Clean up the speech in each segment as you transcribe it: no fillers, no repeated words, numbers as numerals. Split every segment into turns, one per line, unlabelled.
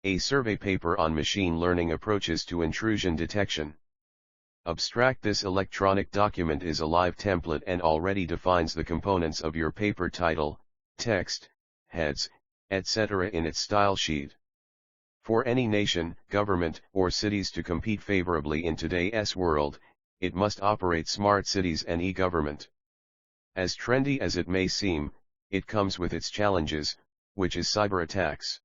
A survey paper on machine learning approaches to intrusion detection. Abstract: this electronic document is a live template and already defines the components of your paper: title, text, heads, etc. in its style sheet. For any nation, government, or cities to compete favorably in today's world, it must operate smart cities and e-government. As trendy as it may seem, it comes with its challenges, which is cyber attacks.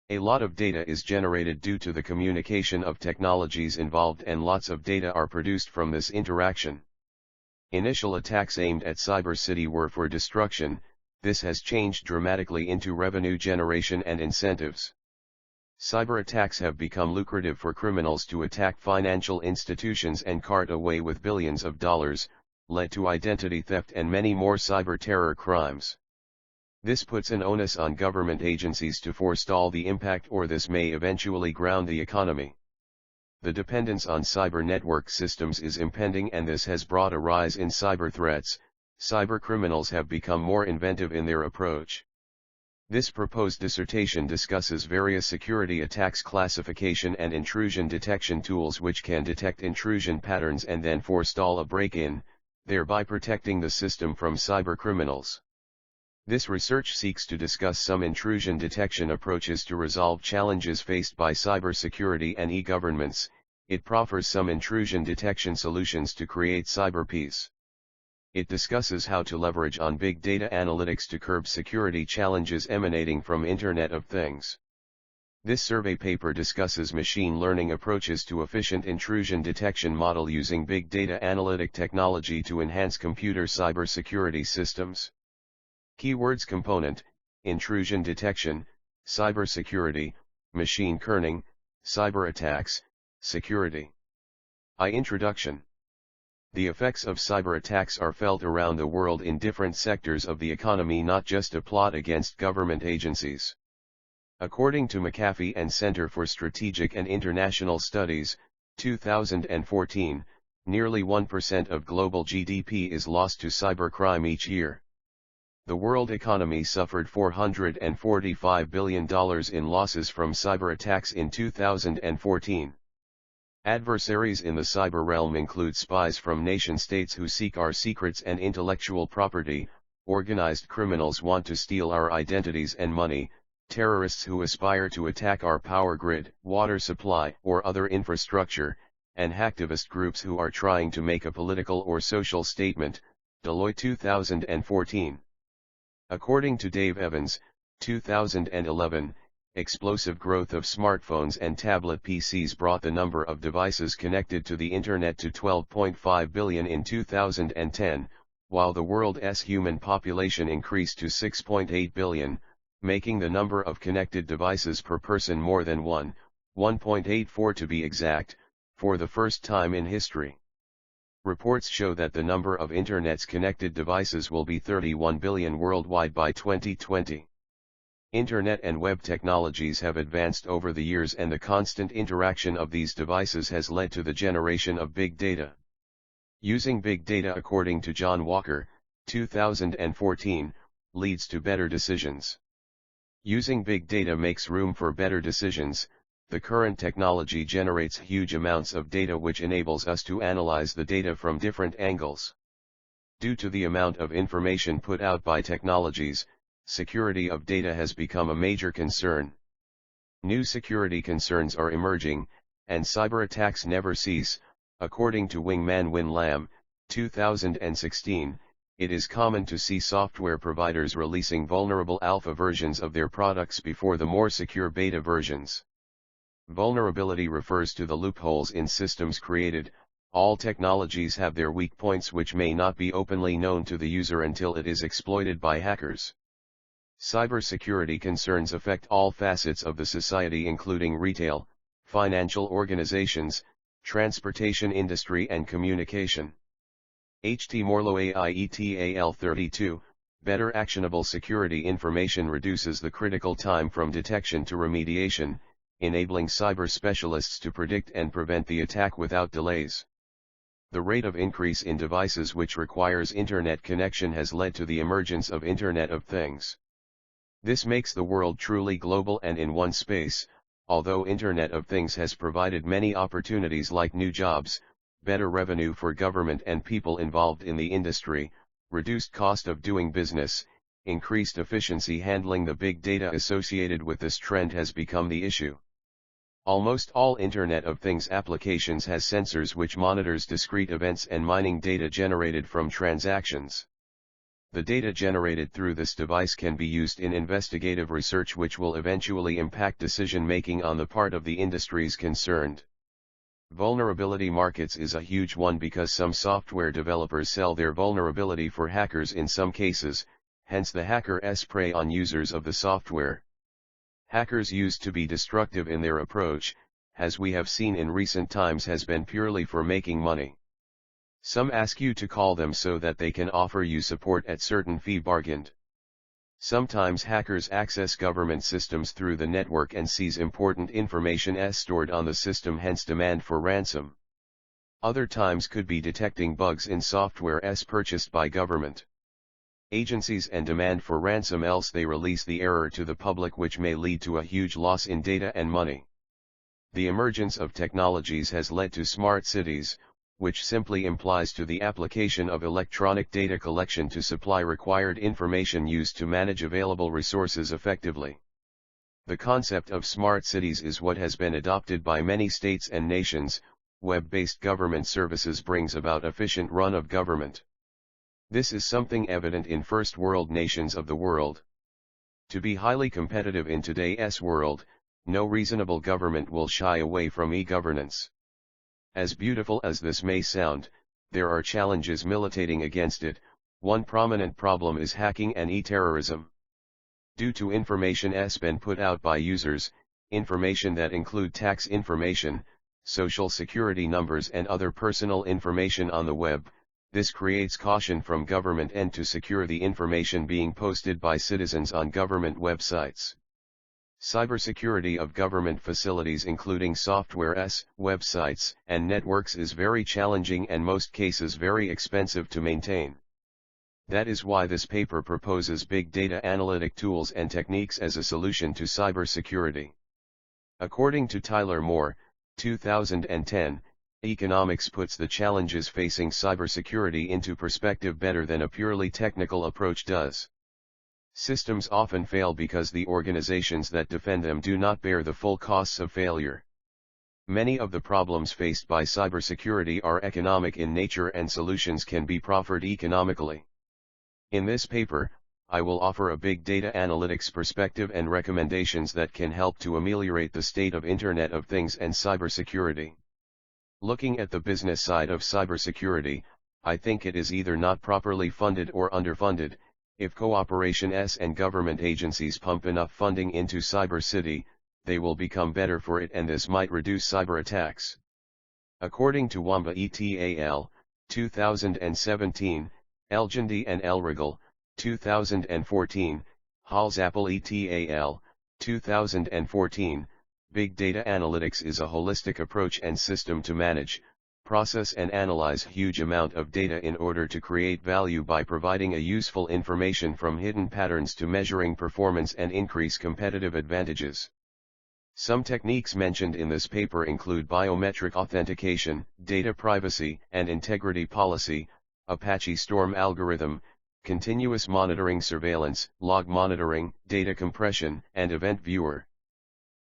A lot of data is generated due to the communication of technologies involved, and lots of data are produced from this interaction. Initial attacks aimed at Cyber City were for destruction. This has changed dramatically into revenue generation and incentives. Cyber attacks have become lucrative for criminals to attack financial institutions and cart away with billions of dollars, led to identity theft and many more cyber terror crimes. This puts an onus on government agencies to forestall the impact, or this may eventually ground the economy. The dependence on cyber network systems is impending, and this has brought a rise in cyber threats. Cyber criminals have become more inventive in their approach. This proposed dissertation discusses various security attacks classification and intrusion detection tools which can detect intrusion patterns and then forestall a break-in, thereby protecting the system from cyber criminals. This research seeks to discuss some intrusion detection approaches to resolve challenges faced by cybersecurity and e-governments. It proffers some intrusion detection solutions to create cyber peace. It discusses how to leverage on big data analytics to curb security challenges emanating from Internet of Things. This survey paper discusses machine learning approaches to efficient intrusion detection model using big data analytic technology to enhance computer cybersecurity systems. Keywords: component, intrusion detection, cybersecurity, machine learning, cyber attacks, security. Introduction. The effects of cyber attacks are felt around the world in different sectors of the economy, not just a plot against government agencies. According to McAfee and Center for Strategic and International Studies, 2014, nearly 1% of global GDP is lost to cybercrime each year. The world economy suffered $445 billion in losses from cyber attacks in 2014. Adversaries in the cyber realm include spies from nation-states who seek our secrets and intellectual property, organized criminals want to steal our identities and money, terrorists who aspire to attack our power grid, water supply, or other infrastructure, and hacktivist groups who are trying to make a political or social statement. Deloitte 2014. According to Dave Evans, 2011, explosive growth of smartphones and tablet PCs brought the number of devices connected to the Internet to 12.5 billion in 2010, while the world's human population increased to 6.8 billion, making the number of connected devices per person more than 1.84 to be exact, for the first time in history. Reports show that the number of Internet's connected devices will be 31 billion worldwide by 2020. Internet and web technologies have advanced over the years, and the constant interaction of these devices has led to the generation of big data. Using big data, according to John Walker, 2014, leads to better decisions. Using big data makes room for better decisions. The current technology generates huge amounts of data which enables us to analyze the data from different angles. Due to the amount of information put out by technologies, security of data has become a major concern. New security concerns are emerging, and cyber attacks never cease. According to Wingman Win Lam, 2016, it is common to see software providers releasing vulnerable alpha versions of their products before the more secure beta versions. Vulnerability refers to the loopholes in systems created. All technologies have their weak points which may not be openly known to the user until it is exploited by hackers. Cybersecurity concerns affect all facets of the society, including retail, financial organizations, transportation industry and communication. HT Morlow AIETAL 32, better actionable security information reduces the critical time from detection to remediation, enabling cyber specialists to predict and prevent the attack without delays. The rate of increase in devices which requires internet connection has led to the emergence of Internet of Things. This makes the world truly global and in one space. Although Internet of Things has provided many opportunities like new jobs, better revenue for government and people involved in the industry, reduced cost of doing business, increased efficiency handling the big data associated with this trend has become the issue. Almost all Internet of Things applications has sensors which monitors discrete events and mining data generated from transactions. The data generated through this device can be used in investigative research which will eventually impact decision-making on the part of the industries concerned. Vulnerability markets is a huge one because some software developers sell their vulnerability for hackers in some cases, hence the hackers prey on users of the software. Hackers used to be destructive in their approach, as we have seen in recent times has been purely for making money. Some ask you to call them so that they can offer you support at certain fee bargained. Sometimes hackers access government systems through the network and seize important information stored on the system, hence demand for ransom. Other times could be detecting bugs in software purchased by government agencies and demand for ransom, else they release the error to the public, which may lead to a huge loss in data and money. The emergence of technologies has led to smart cities, which simply implies to the application of electronic data collection to supply required information used to manage available resources effectively. The concept of smart cities is what has been adopted by many states and nations. Web-based government services brings about efficient run of government. This is something evident in first world nations of the world. To be highly competitive in today's world, no reasonable government will shy away from e-governance. As beautiful as this may sound, there are challenges militating against it. One prominent problem is hacking and e-terrorism. Due to information been put out by users, information that include tax information, social security numbers and other personal information on the web, this creates caution from government end to secure the information being posted by citizens on government websites. Cybersecurity of government facilities including softwares, websites, and networks is very challenging and most cases very expensive to maintain. That is why this paper proposes big data analytic tools and techniques as a solution to cybersecurity. According to Tyler Moore, 2010, economics puts the challenges facing cybersecurity into perspective better than a purely technical approach does. Systems often fail because the organizations that defend them do not bear the full costs of failure. Many of the problems faced by cybersecurity are economic in nature and solutions can be proffered economically. In this paper, I will offer a big data analytics perspective and recommendations that can help to ameliorate the state of Internet of Things and cybersecurity. Looking at the business side of cybersecurity, I think it is either not properly funded or underfunded. If cooperation and government agencies pump enough funding into Cyber City, they will become better for it and this might reduce cyber attacks. According to Wamba et al., 2017, Elgindy and Elregal, 2014, Halsapple et al., 2014, Big data analytics is a holistic approach and system to manage, process and analyze huge amount of data in order to create value by providing a useful information from hidden patterns to measuring performance and increase competitive advantages. Some techniques mentioned in this paper include biometric authentication, data privacy and integrity policy, Apache Storm algorithm, continuous monitoring surveillance, log monitoring, data compression, and event viewer.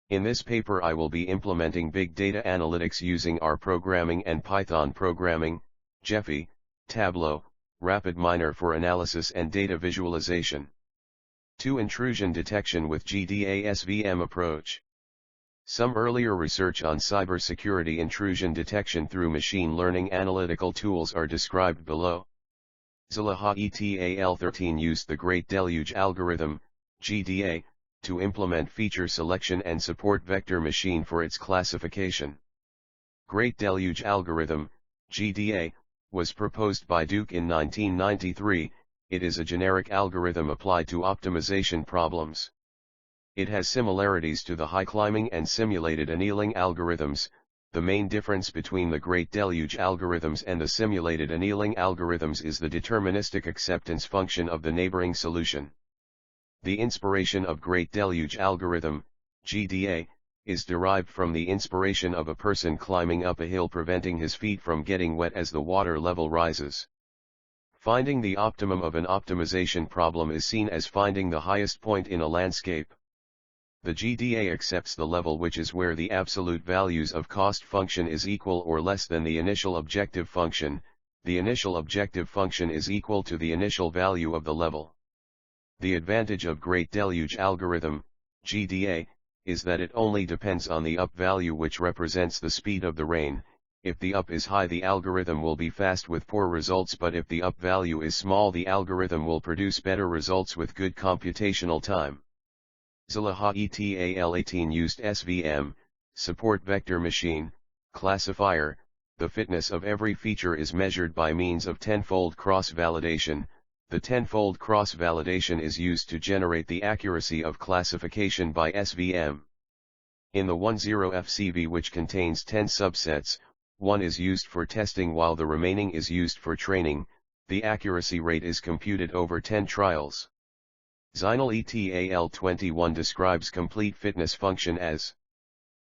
In this paper I will be implementing big data analytics using R programming and Python programming, Gephi, Tableau, RapidMiner for analysis and data visualization. 2. Intrusion detection with GDASVM approach. Some earlier research on cybersecurity intrusion detection through machine learning analytical tools are described below. Zalaha et al. 13 used the Great Deluge algorithm, GDA, to implement feature selection and support vector machine for its classification. Great Deluge algorithm, GDA, was proposed by Duke in 1993. It is a generic algorithm applied to optimization problems. It has similarities to the high climbing and simulated annealing algorithms. The main difference between the Great Deluge algorithms and the simulated annealing algorithms is the deterministic acceptance function of the neighboring solution. The inspiration of Great Deluge algorithm, GDA, is derived from the inspiration of a person climbing up a hill, preventing his feet from getting wet as the water level rises. Finding the optimum of an optimization problem is seen as finding the highest point in a landscape. The GDA accepts the level which is where the absolute values of cost function is equal or less than the initial objective function. The initial objective function is equal to the initial value of the level. The advantage of Great Deluge algorithm, GDA, is that it only depends on the up value, which represents the speed of the rain. If the up is high, the algorithm will be fast with poor results, but if the up value is small, the algorithm will produce better results with good computational time. Zalaha ETAL18 used SVM, support vector machine, classifier. The fitness of every feature is measured by means of tenfold cross-validation. The tenfold cross-validation is used to generate the accuracy of classification by SVM. In the 10FCV, which contains 10 subsets, one is used for testing while the remaining is used for training. The accuracy rate is computed over 10 trials. Zinal ETAL21 describes complete fitness function as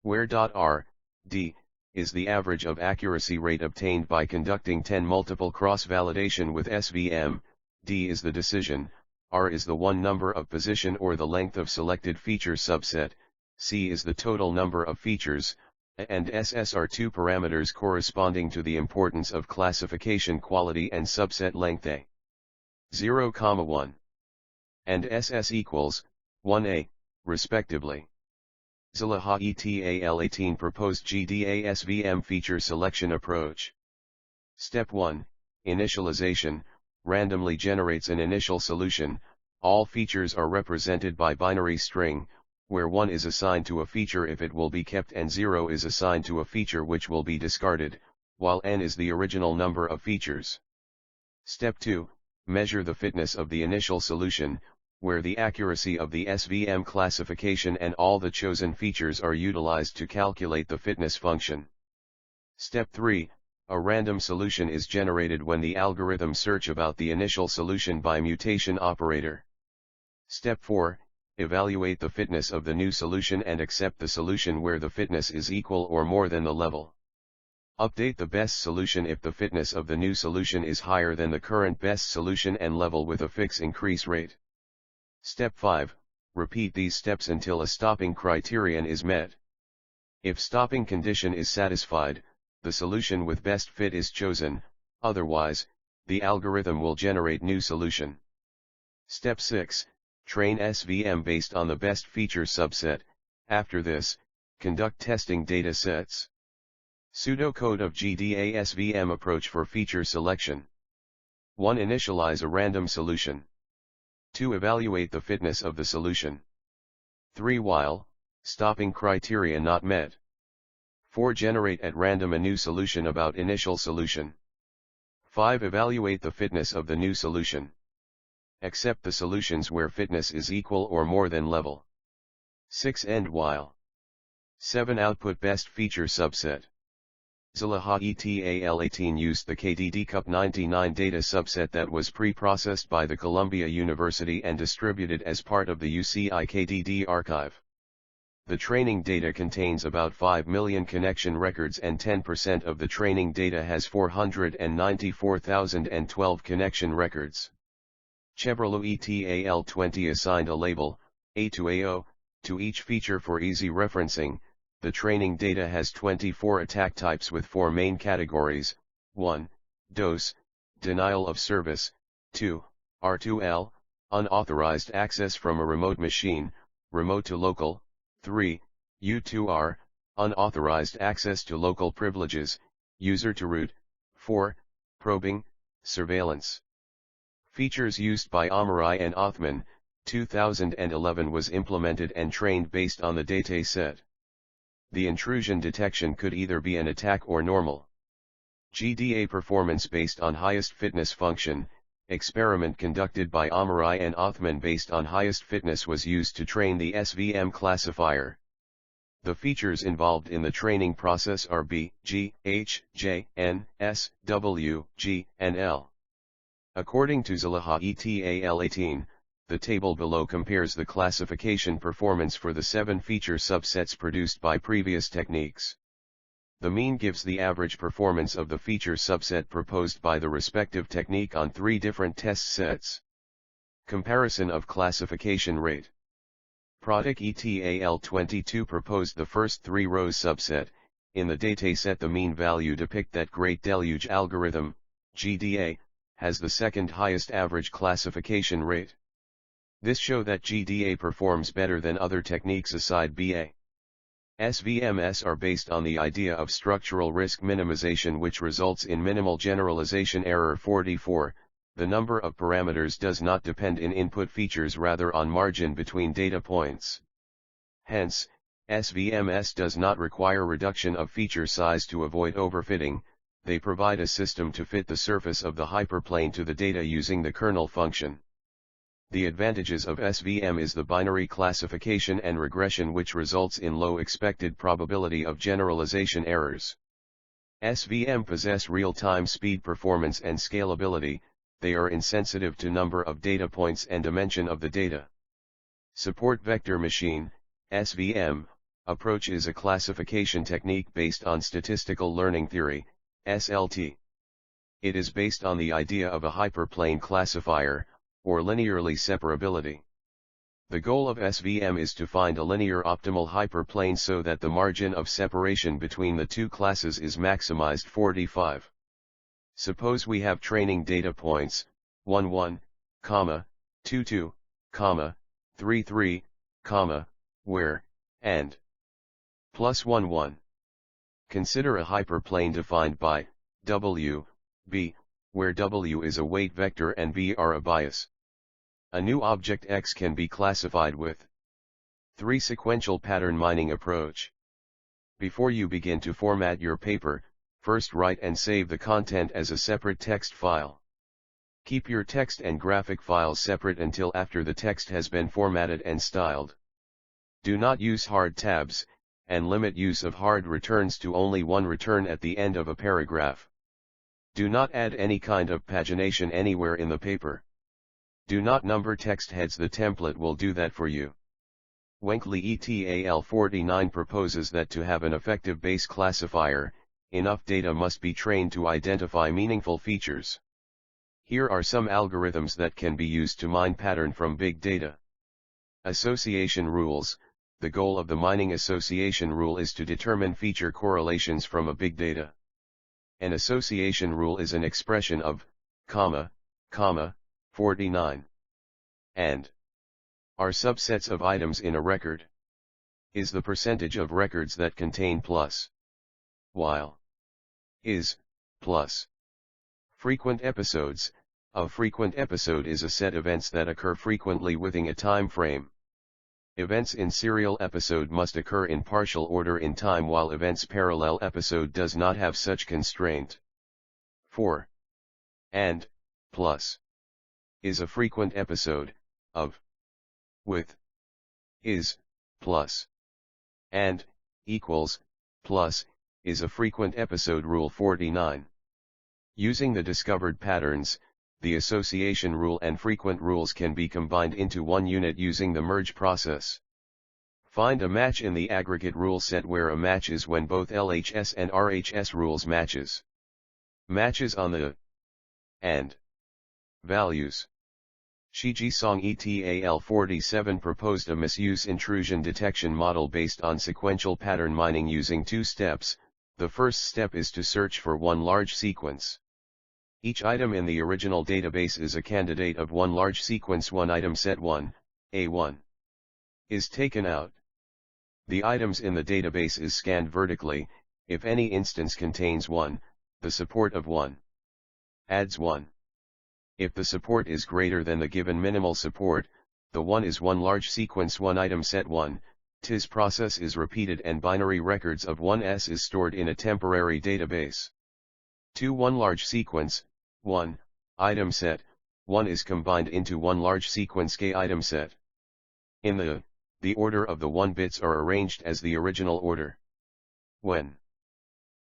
where R, D, is the average of accuracy rate obtained by conducting 10 multiple cross-validation with SVM, D is the decision, R is the one number of position or the length of selected feature subset, C is the total number of features, and SS are two parameters corresponding to the importance of classification quality and subset length A. 0, 1. And SS equals 1A, respectively. Zalaha ETAL18 proposed GDA SVM feature selection approach. Step 1, Initialization, randomly generates an initial solution. All features are represented by binary string, where 1 is assigned to a feature if it will be kept and 0 is assigned to a feature which will be discarded, while n is the original number of features. Step 2, measure the fitness of the initial solution, where the accuracy of the SVM classification and all the chosen features are utilized to calculate the fitness function. Step 3, a random solution is generated when the algorithm search about the initial solution by mutation operator. Step 4, evaluate the fitness of the new solution and accept the solution where the fitness is equal or more than the level. Update the best solution if the fitness of the new solution is higher than the current best solution and level with a fixed increase rate. Step 5, repeat these steps until a stopping criterion is met. If stopping condition is satisfied, the solution with best fit is chosen, otherwise, the algorithm will generate new solution. Step 6, train SVM based on the best feature subset. After this, conduct testing data sets. Pseudocode of GDA SVM approach for feature selection. 1. Initialize a random solution. 2. Evaluate the fitness of the solution. 3. While stopping criteria not met. 4. Generate at random a new solution about initial solution. 5. Evaluate the fitness of the new solution. Accept the solutions where fitness is equal or more than level. 6. End while. 7. Output best feature subset. Zalaha ETAL18 used the KDD-CUP99 data subset that was pre-processed by the Columbia University and distributed as part of the UCI KDD archive. The training data contains about 5 million connection records and 10% of the training data has 494,012 connection records. Chebrolo ETAL20 assigned a label, A to AO, to each feature for easy referencing. The training data has 24 attack types with 4 main categories: 1. DOS, denial of service; 2. R2L, unauthorized access from a remote machine, remote to local; 3. U2R, unauthorized access to local privileges, user to root; 4. Probing, surveillance. Features used by Amarai and Othman. 2011 was implemented and trained based on the dataset. The intrusion detection could either be an attack or normal. GDA performance based on highest fitness function. Experiment conducted by Amarai and Othman based on highest fitness was used to train the SVM classifier. The features involved in the training process are B, G, H, J, N, S, W, G, and L. According to Zalaha ETAL18, The table below compares the classification performance for the 7 feature subsets produced by previous techniques. The mean gives the average performance of the feature subset proposed by the respective technique on 3 different test sets. Comparison of classification rate. Proddick et al. 22 proposed the first 3 rows subset. In the dataset the mean value depict that Great Deluge algorithm, GDA, has the second highest average classification rate. This show that GDA performs better than other techniques aside BA. SVMs are based on the idea of structural risk minimization, which results in minimal generalization error. 44. The number of parameters does not depend in input features, rather on margin between data points. Hence, SVMs does not require reduction of feature size to avoid overfitting. They provide a system to fit the surface of the hyperplane to the data using the kernel function. The advantages of SVM is the binary classification and regression, which results in low expected probability of generalization errors. SVM possess real-time speed, performance and scalability. They are insensitive to number of data points and dimension of the data. Support vector machine, SVM, approach is a classification technique based on statistical learning theory, SLT. It is based on the idea of a hyperplane classifier, or linearly separability. The goal of SVM is to find a linear optimal hyperplane so that the margin of separation between the two classes is maximized. 45. Suppose we have training data points, 1 1, 2 2, 3 3, where, and plus 1 1. Consider a hyperplane defined by W, B, where W is a weight vector and B are a bias. A new object X can be classified with 3 sequential pattern mining approach. Before you begin to format your paper, first write and save the content as a separate text file. Keep your text and graphic files separate until after the text has been formatted and styled. Do not use hard tabs, and limit use of hard returns to only one return at the end of a paragraph. Do not add any kind of pagination anywhere in the paper. Do not number text heads, the template will do that for you. Wenkley et al. 49 proposes that to have an effective base classifier, enough data must be trained to identify meaningful features. Here are some algorithms that can be used to mine pattern from big data. Association rules. The goal of the mining association rule is to determine feature correlations from a big data. An association rule is an expression of, 49, and are subsets of items in a record. Is the percentage of records that contain plus, while is plus frequent episodes. A frequent episode is a set events that occur frequently within a time frame. Events in serial episode must occur in partial order in time, while events parallel episode does not have such constraint. 4. And plus is a frequent episode of with is plus and equals plus is a frequent episode. Rule 49. Using the discovered patterns, the association rule and frequent rules can be combined into one unit using the merge process. Find a match in the aggregate rule set, where a match is when both LHS and RHS rules matches. Matches on the and values. Shiji Song et al. 47 proposed a misuse intrusion detection model based on sequential pattern mining using 2 steps. The first step is to search for one large sequence. Each item in the original database is a candidate of one large sequence. One item set 1, A1, is taken out. The items in the database is scanned vertically. If any instance contains 1, the support of 1 adds 1. If the support is greater than the given minimal support, the 1 is one large sequence. One item set 1, TIS process is repeated and binary records of 1s is stored in a temporary database. 2 One large sequence, 1, item set, 1 is combined into one large sequence K item set. In the order of the 1 bits are arranged as the original order. When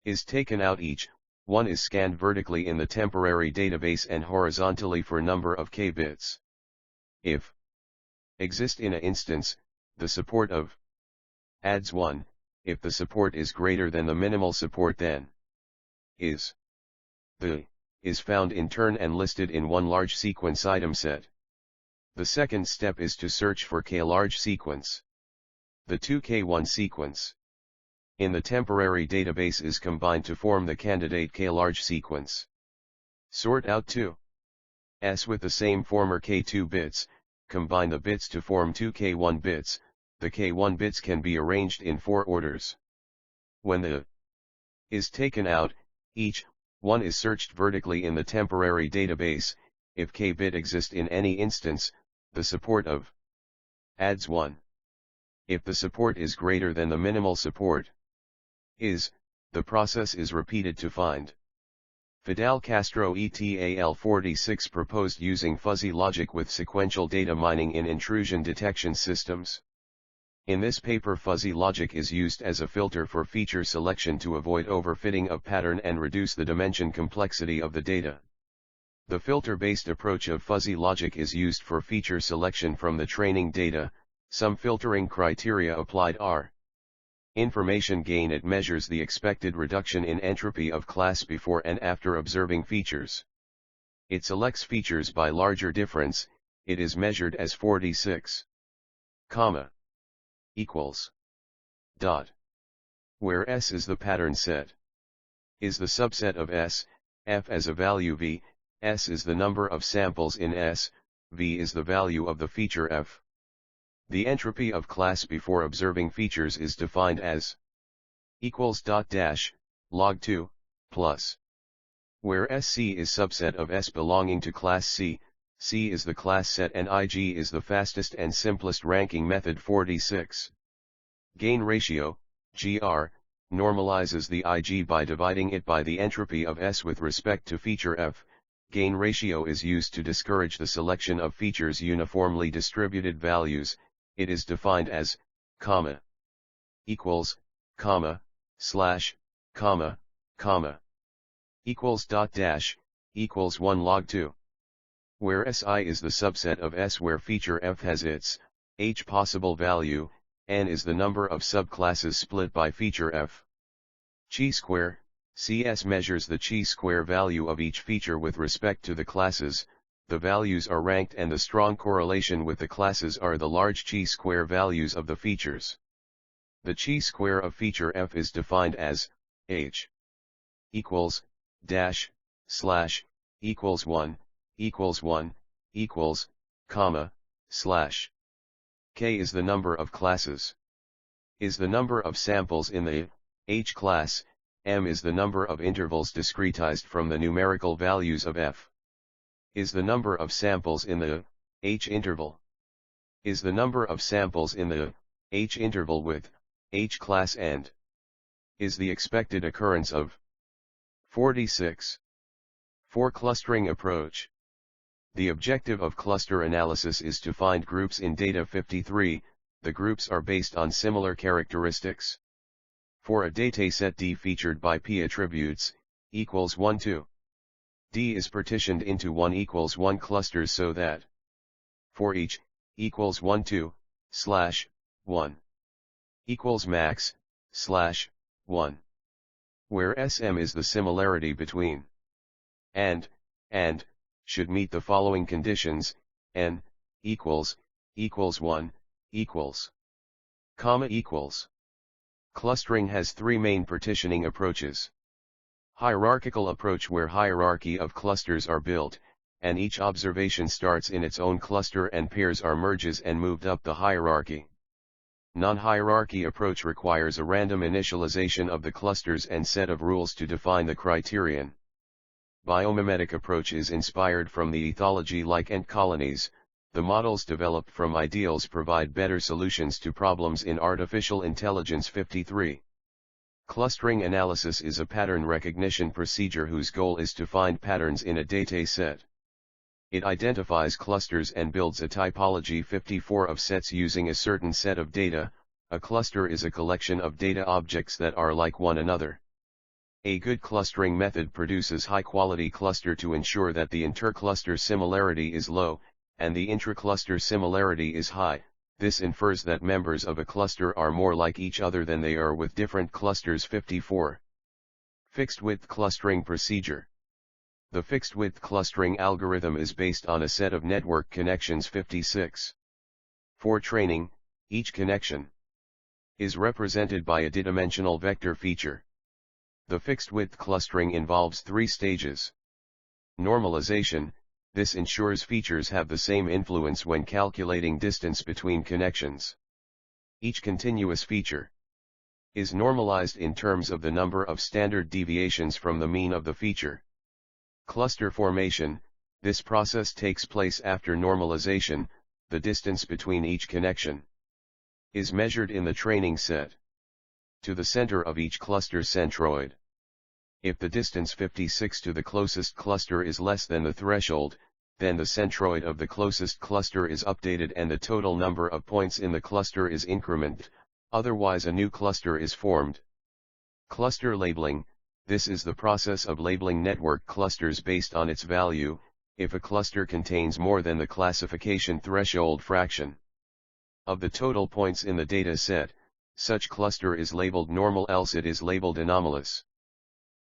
is taken out, each 1 is scanned vertically in the temporary database and horizontally for number of K bits. If exist in a instance, the support of adds 1, if the support is greater than the minimal support then is. The is found in turn and listed in one large sequence item set. The second step is to search for K large sequence. The 2K1 sequence in the temporary database is combined to form the candidate K large sequence. Sort out 2 S with the same former K2 bits, combine the bits to form 2K1 bits, the K1 bits can be arranged in 4 orders. When the is taken out, each one is searched vertically in the temporary database. If K bit exists in any instance, the support of adds 1. If the support is greater than the minimal support is, the process is repeated to find. Fidel Castro et al. 46 proposed using fuzzy logic with sequential data mining in intrusion detection systems. In this paper, fuzzy logic is used as a filter for feature selection to avoid overfitting of pattern and reduce the dimension complexity of the data. The filter-based approach of fuzzy logic is used for feature selection from the training data. Some filtering criteria applied are: information gain. It measures the expected reduction in entropy of class before and after observing features. It selects features by larger difference. It is measured as 46, equals dot, where S is the pattern set, is the subset of S, F as a value V, S is the number of samples in S, V is the value of the feature F. The entropy of class before observing features is defined as equals dot dash log 2 plus, where SC is subset of S belonging to class C. C is the class set and IG is the fastest and simplest ranking method. 46. Gain ratio, GR, normalizes the IG by dividing it by the entropy of S with respect to feature F. Gain ratio is used to discourage the selection of features uniformly distributed values. It is defined as, equals, slash, equals dot dash, equals 1 log 2. Where SI is the subset of S where feature F has its H possible value, N is the number of subclasses split by feature F. Chi-square, CS measures the chi-square value of each feature with respect to the classes. The values are ranked and the strong correlation with the classes are the large chi-square values of the features. The chi-square of feature F is defined as H equals dash slash equals 1 equals slash. K is the number of classes. Is the number of samples in the H class. M is the number of intervals discretized from the numerical values of F. Is the number of samples in the H interval. Is the number of samples in the H interval with H class and is the expected occurrence of 46. For clustering approach. The objective of cluster analysis is to find groups in data. 53, the groups are based on similar characteristics. For a dataset D featured by P attributes, equals 1 2. D is partitioned into 1 equals 1 clusters so that for each, equals 1 2, slash, 1, equals max, slash, 1. Where SM is the similarity between and, should meet the following conditions, n, equals 1, equals, equals. Clustering has 3 main partitioning approaches. Hierarchical approach where hierarchy of clusters are built, and each observation starts in its own cluster and pairs are merges and moved up the hierarchy. Non-hierarchy approach requires a random initialization of the clusters and set of rules to define the criterion. Biomimetic approach is inspired from the ethology-like ant colonies. The models developed from ideals provide better solutions to problems in artificial intelligence. 53. Clustering analysis is a pattern recognition procedure whose goal is to find patterns in a data set. It identifies clusters and builds a typology. 54 of sets using a certain set of data. A cluster is a collection of data objects that are like one another. A good clustering method produces high-quality cluster to ensure that the intercluster similarity is low, and the intra-cluster similarity is high. This infers that members of a cluster are more like each other than they are with different clusters. 54. Fixed-width clustering procedure. The fixed-width clustering algorithm is based on a set of network connections. 56. For training, each connection is represented by a d-dimensional vector feature. The fixed-width clustering involves 3 stages. Normalization. This ensures features have the same influence when calculating distance between connections. Each continuous feature is normalized in terms of the number of standard deviations from the mean of the feature. Cluster formation. This process takes place after normalization. The distance between each connection is measured in the training set to the center of each cluster centroid. If the distance 56 to the closest cluster is less than the threshold, then the centroid of the closest cluster is updated and the total number of points in the cluster is incremented, otherwise a new cluster is formed. Cluster labeling. This is the process of labeling network clusters based on its value, if a cluster contains more than the classification threshold fraction of the total points in the data set, such cluster is labeled normal, else it is labeled anomalous.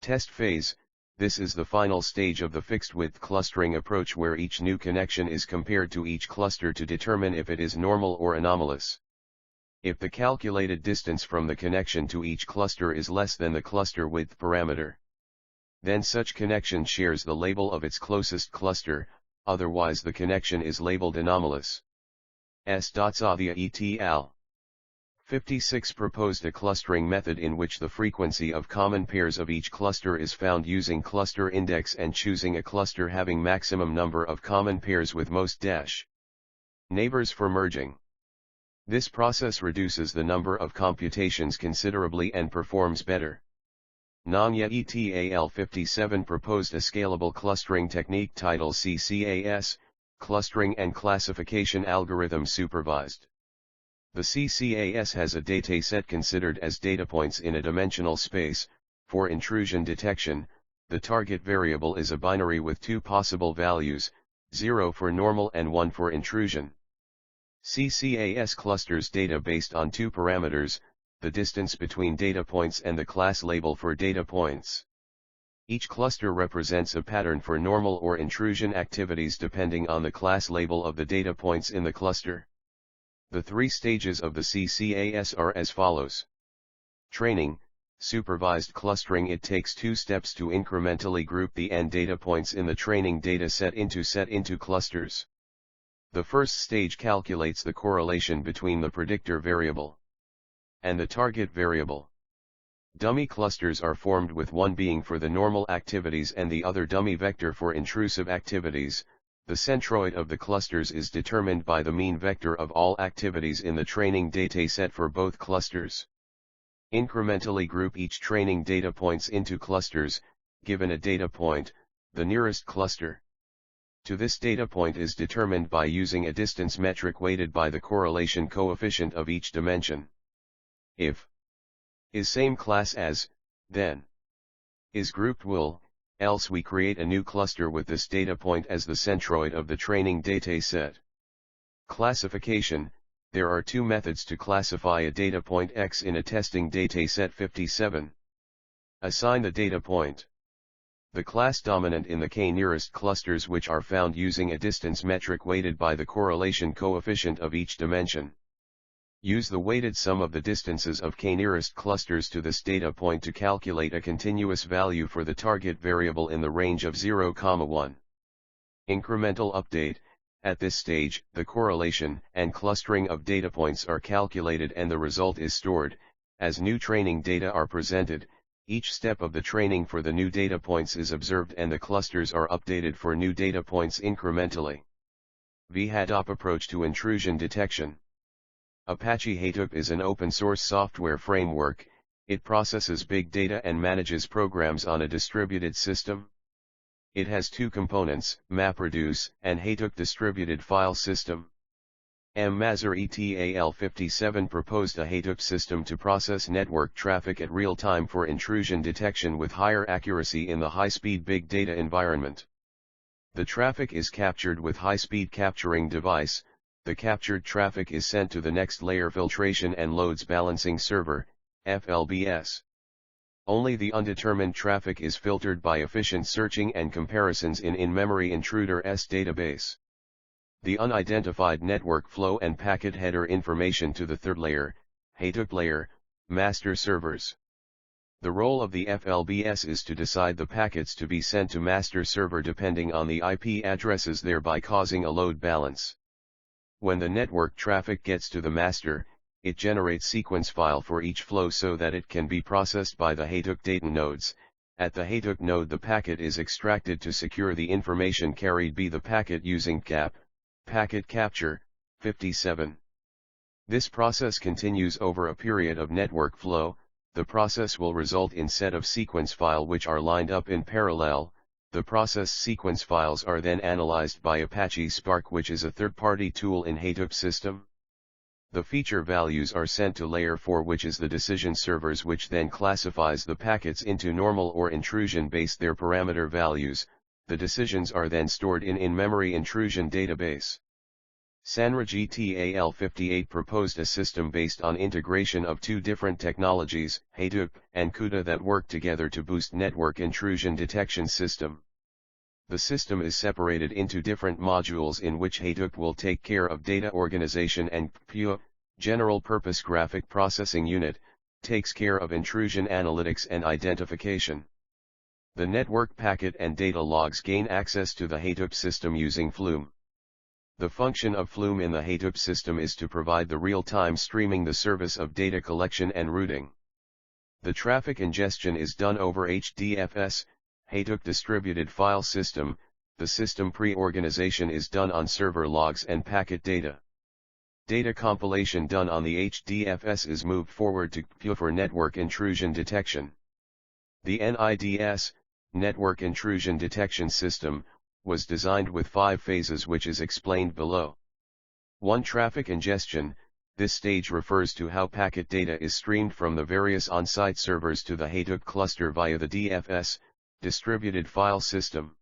Test phase. This is the final stage of the fixed-width clustering approach where each new connection is compared to each cluster to determine if it is normal or anomalous. If the calculated distance from the connection to each cluster is less than the cluster width parameter, then such connection shares the label of its closest cluster, otherwise the connection is labeled anomalous. S.Savia et al. 56 proposed a clustering method in which the frequency of common pairs of each cluster is found using cluster index and choosing a cluster having maximum number of common pairs with most dash neighbors for merging. This process reduces the number of computations considerably and performs better. Nanya et al. 57 proposed a scalable clustering technique titled CCAS, Clustering and Classification Algorithm Supervised. The CCAS has a dataset considered as data points in a dimensional space. For intrusion detection, the target variable is a binary with 2 possible values, 0 for normal and 1 for intrusion. CCAS clusters data based on 2 parameters, the distance between data points and the class label for data points. Each cluster represents a pattern for normal or intrusion activities depending on the class label of the data points in the cluster. The 3 stages of the CCAS are as follows. Training, supervised clustering. It takes 2 steps to incrementally group the n data points in the training data set into clusters. The first stage calculates the correlation between the predictor variable and the target variable. Dummy clusters are formed with one being for the normal activities and the other dummy vector for intrusive activities. The centroid of the clusters is determined by the mean vector of all activities in the training dataset for both clusters. Incrementally group each training data points into clusters, given a data point, the nearest cluster to this data point is determined by using a distance metric weighted by the correlation coefficient of each dimension. If is same class as, then is grouped will, else we create a new cluster with this data point as the centroid of the training dataset. Classification. There are 2 methods to classify a data point X in a testing dataset. 57. Assign the data point. The class dominant in the k-nearest clusters which are found using a distance metric weighted by the correlation coefficient of each dimension. Use the weighted sum of the distances of k-nearest clusters to this data point to calculate a continuous value for the target variable in the range of 0, 1. Incremental update. At this stage, the correlation and clustering of data points are calculated and the result is stored. As new training data are presented, each step of the training for the new data points is observed and the clusters are updated for new data points incrementally. VHATOP approach to intrusion detection. Apache Hadoop is an open-source software framework. It processes big data and manages programs on a distributed system. It has 2 components, MapReduce and Hadoop Distributed File System. M. Mazur et al. 57 proposed a Hadoop system to process network traffic at real time for intrusion detection with higher accuracy in the high-speed big data environment. The traffic is captured with high-speed capturing device. The captured traffic is sent to the next layer filtration and loads balancing server, FLBS. Only the undetermined traffic is filtered by efficient searching and comparisons in in-memory intruder-S database. The unidentified network flow and packet header information to the third layer, Hadoop layer, master servers. The role of the FLBS is to decide the packets to be sent to master server depending on the IP addresses, thereby causing a load balance. When the network traffic gets to the master, it generates sequence file for each flow so that it can be processed by the Hadoop data nodes. At the Hadoop node the packet is extracted to secure the information carried by the packet using CAP, packet capture, 57. This process continues over a period of network flow. The process will result in set of sequence file which are lined up in parallel. The processed sequence files are then analyzed by Apache Spark, which is a third-party tool in Hadoop system. The feature values are sent to layer 4, which is the decision servers, which then classifies the packets into normal or intrusion based their parameter values. The decisions are then stored in in-memory intrusion database. Sanra GTAL58 proposed a system based on integration of two different technologies, Hadoop and CUDA, that work together to boost network intrusion detection system. The system is separated into different modules in which Hadoop will take care of data organization and GPU, General Purpose Graphic Processing Unit, takes care of intrusion analytics and identification. The network packet and data logs gain access to the Hadoop system using Flume. The function of Flume in the Hadoop system is to provide the real-time streaming, the service of data collection and routing. The traffic ingestion is done over HDFS, Hadoop Distributed File System. The system pre-organization is done on server logs and packet data. Data compilation done on the HDFS is moved forward to GPU for network intrusion detection. The NIDS, Network Intrusion Detection System, was designed with 5 phases, which is explained below. 1. Traffic ingestion. This stage refers to how packet data is streamed from the various on-site servers to the Hadoop cluster via the DFS, Distributed File System.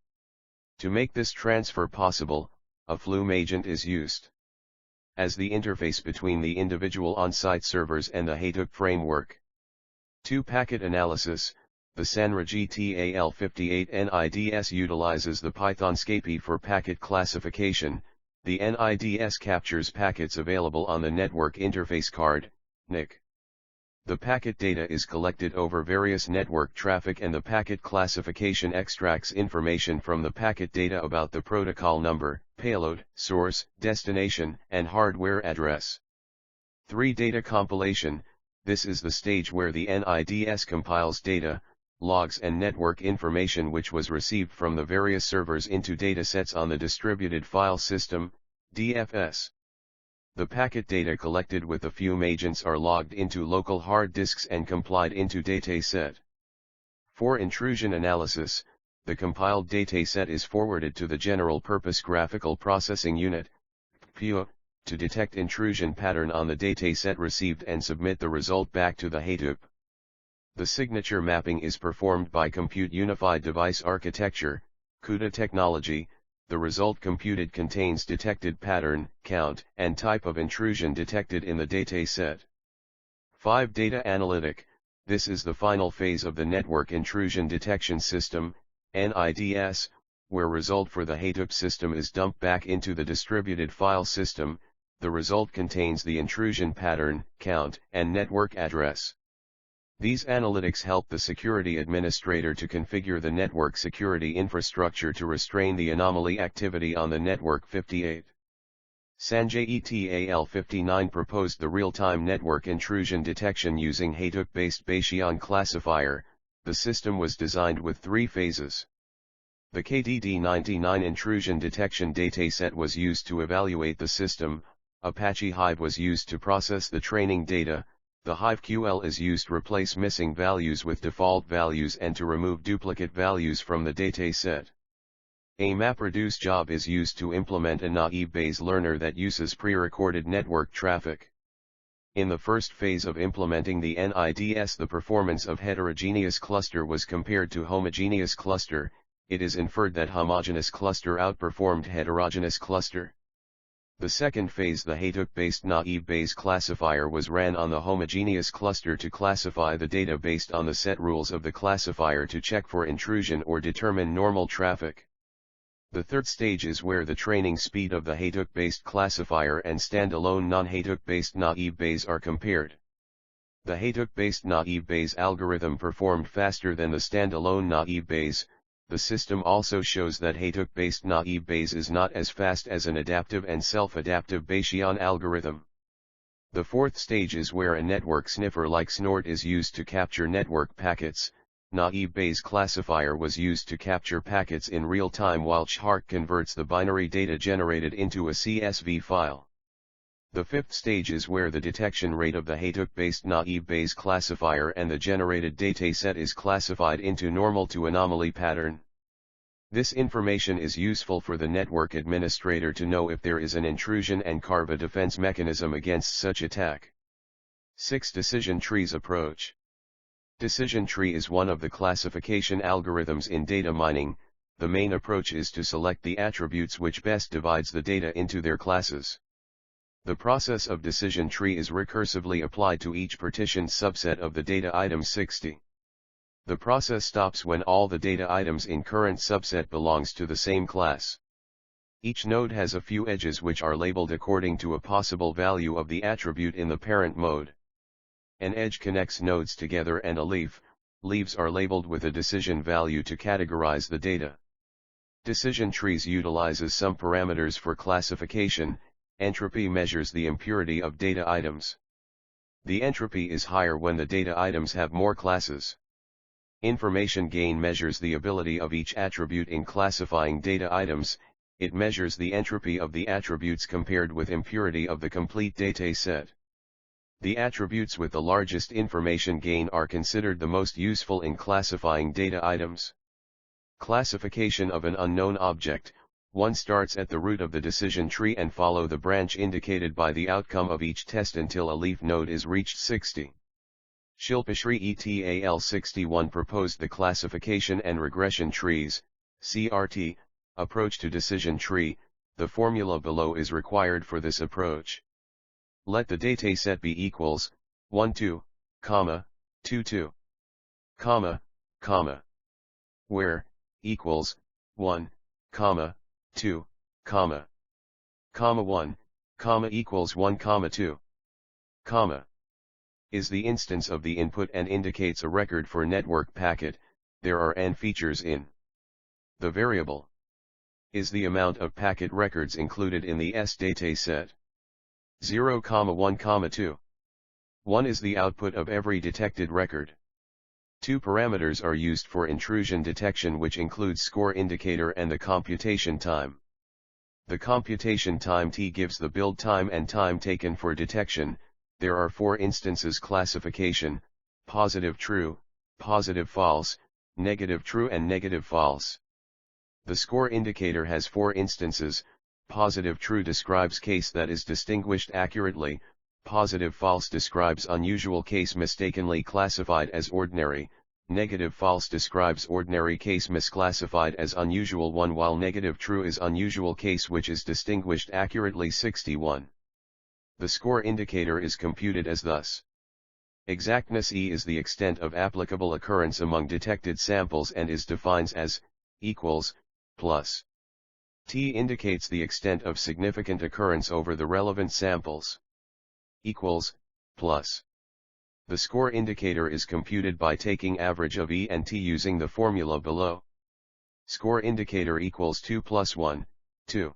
To make this transfer possible, a Flume agent is used as the interface between the individual on-site servers and the Hadoop framework. 2. Packet analysis. The Sanra GTAL58 NIDS utilizes the Python SCAPI for packet classification. The NIDS captures packets available on the network interface card, NIC. The packet data is collected over various network traffic, and the packet classification extracts information from the packet data about the protocol number, payload, source, destination, and hardware address. 3. Data compilation. This is the stage where the NIDS compiles data, logs and network information which was received from the various servers into datasets on the Distributed File System, DFS. The packet data collected with the Flume agents are logged into local hard disks and compiled into dataset. 4. Intrusion analysis. The compiled dataset is forwarded to the General Purpose Graphical Processing Unit, GPU, to detect intrusion pattern on the dataset received and submit the result back to the Hadoop. The signature mapping is performed by Compute Unified Device Architecture, CUDA technology. The result computed contains detected pattern, count, and type of intrusion detected in the dataset. 5. Data analytic. This is the final phase of the Network Intrusion Detection System, NIDS, where result for the Hadoop system is dumped back into the Distributed File System. The result contains the intrusion pattern, count, and network address. These analytics help the security administrator to configure the network security infrastructure to restrain the anomaly activity on the network. 58. Sanjay ETAL59 proposed the real-time network intrusion detection using Hadoop-based Bayesian classifier. The system was designed with 3 phases. The KDD99 intrusion detection dataset was used to evaluate the system. Apache Hive was used to process the training data. The HiveQL is used to replace missing values with default values and to remove duplicate values from the dataset. A MapReduce job is used to implement a naive Bayes learner that uses pre-recorded network traffic. In the first phase of implementing the NIDS, the performance of heterogeneous cluster was compared to homogeneous cluster. it is inferred that homogeneous cluster outperformed heterogeneous cluster. The second phase, the Hadoop-based naive Bayes classifier, was ran on the homogeneous cluster to classify the data based on the set rules of the classifier to check for intrusion or determine normal traffic. The third stage is where the training speed of the Hadoop-based classifier and standalone non-Hadoop-based naive Bayes are compared. The Hadoop-based naive Bayes algorithm performed faster than the standalone naive Bayes. The system also shows that Hadoop-based naive Bayes is not as fast as an adaptive and self-adaptive Bayesian algorithm. The fourth stage is where a network sniffer like Snort is used to capture network packets. Naive Bayes classifier was used to capture packets in real time, while Shark converts the binary data generated into a CSV file. The fifth stage is where the detection rate of the Hadoop-based naive Bayes classifier and the generated dataset is classified into normal to anomaly pattern. This information is useful for the network administrator to know if there is an intrusion and carve a defense mechanism against such attack. 6. Decision trees approach. Decision tree is one of the classification algorithms in data mining. The main approach is to select the attributes which best divides the data into their classes. The process of decision tree is recursively applied to each partitioned subset of the data item 60. The process stops when all the data items in current subset belongs to the same class. Each node has a few edges which are labeled according to a possible value of the attribute in the parent mode. An edge connects nodes together and a leaf. Leaves are labeled with a decision value to categorize the data. Decision trees utilizes some parameters for classification. Entropy measures the impurity of data items. The entropy is higher when the data items have more classes. Information gain measures the ability of each attribute in classifying data items. It measures the entropy of the attributes compared with impurity of the complete data set. The attributes with the largest information gain are considered the most useful in classifying data items. Classification of an unknown object. One starts at the root of the decision tree and follow the branch indicated by the outcome of each test until a leaf node is reached 60. Shilpa Shri et al. 61 proposed the classification and regression trees, CRT, approach to decision tree. The formula below is required for this approach. Let the dataset be equals 1 2, 2 2, where equals 1, 2, 1, equals 1, 2, is the instance of the input and indicates a record for network packet. There are n features in the variable is the amount of packet records included in the S dataset. 0, 1, 2. 1 is the output of every detected record. 2 parameters are used for intrusion detection, which includes score indicator and the computation time. The computation time T gives the build time and time taken for detection. There are 4 instances classification: positive true, positive false, negative true and negative false. The score indicator has 4 instances. Positive true describes case that is distinguished accurately. Positive false describes unusual case mistakenly classified as ordinary. Negative false describes ordinary case misclassified as unusual one, while negative true is unusual case which is distinguished accurately. 61. The score indicator is computed as thus. Exactness E is the extent of applicable occurrence among detected samples and is defined as equals plus. T indicates the extent of significant occurrence over the relevant samples. Equals plus. The score indicator is computed by taking average of E and T using the formula below. Score indicator equals 2 plus 1, 2.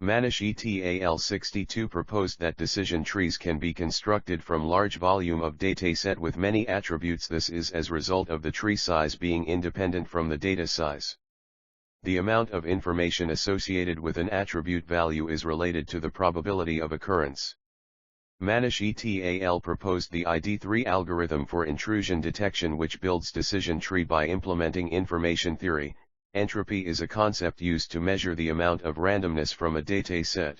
Manish et al. 62 proposed that decision trees can be constructed from large volume of dataset with many attributes. This is as result of the tree size being independent from the data size. The amount of information associated with an attribute value is related to the probability of occurrence. Manish et al. Proposed the ID3 algorithm for intrusion detection, which builds decision tree by implementing information theory. Entropy is a concept used to measure the amount of randomness from a data set.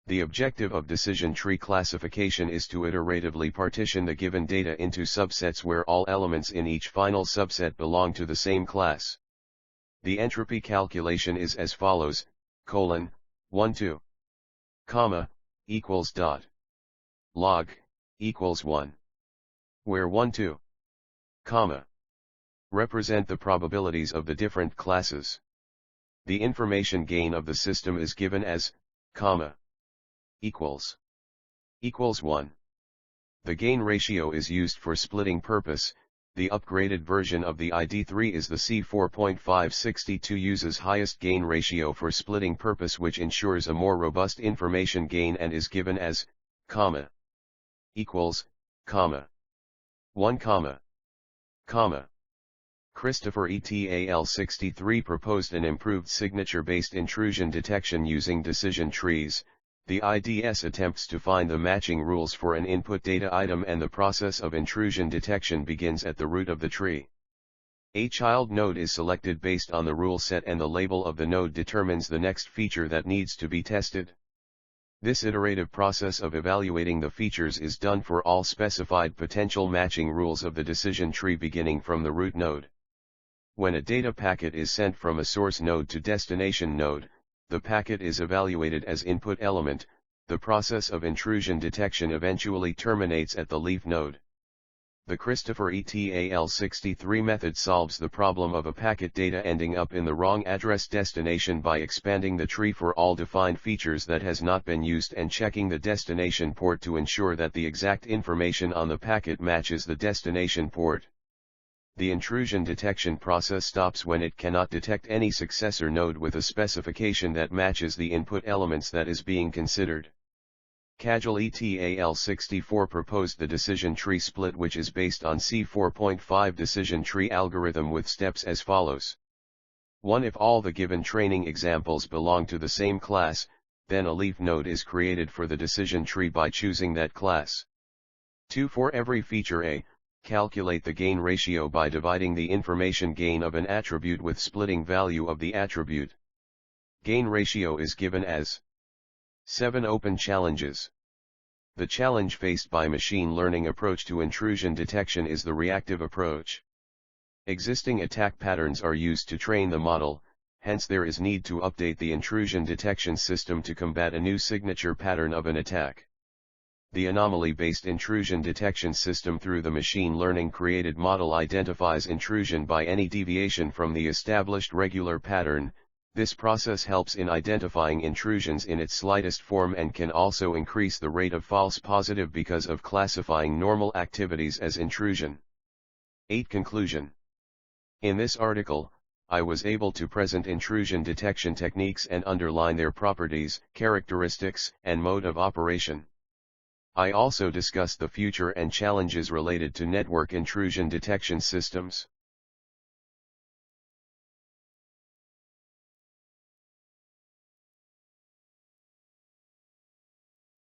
The objective of decision tree classification is to iteratively partition the given data into subsets where all elements in each final subset belong to the same class. The entropy calculation is as follows: colon, 1 2, comma, equals dot, log, equals 1, where 1 2, comma, represent the probabilities of the different classes. The information gain of the system is given as, comma, equals 1. The gain ratio is used for splitting purpose. The upgraded version of the ID3 is the C4.562, uses highest gain ratio for splitting purpose, which ensures a more robust information gain, and is given as, comma, equals, comma, 1 comma, comma. Christopher ETAL63 proposed an improved signature-based intrusion detection using decision trees. The IDS attempts to find the matching rules for an input data item, and the process of intrusion detection begins at the root of the tree. A child node is selected based on the rule set, and the label of the node determines the next feature that needs to be tested. This iterative process of evaluating the features is done for all specified potential matching rules of the decision tree beginning from the root node. When a data packet is sent from a source node to destination node, the packet is evaluated as input element. The process of intrusion detection eventually terminates at the leaf node. The Christopher ETAL63 method solves the problem of a packet data ending up in the wrong address destination by expanding the tree for all defined features that has not been used and checking the destination port to ensure that the exact information on the packet matches the destination port. The intrusion detection process stops when it cannot detect any successor node with a specification that matches the input elements that is being considered. Kajal ETAL64 proposed the decision tree split, which is based on C4.5 decision tree algorithm with steps as follows. 1. If all the given training examples belong to the same class, then a leaf node is created for the decision tree by choosing that class. 2. For every feature A, calculate the gain ratio by dividing the information gain of an attribute with splitting value of the attribute. Gain ratio is given as 7. Open challenges. The challenge faced by machine learning approach to intrusion detection is the reactive approach. Existing attack patterns are used to train the model, hence there is need to update the intrusion detection system to combat a new signature pattern of an attack. The anomaly-based intrusion detection system through the machine learning created model identifies intrusion by any deviation from the established regular pattern. This process helps in identifying intrusions in its slightest form and can also increase the rate of false positive because of classifying normal activities as intrusion. 8. Conclusion. In this article, I was able to present intrusion detection techniques and underline their properties, characteristics, and mode of operation. I also discussed the future and challenges related to network intrusion detection systems.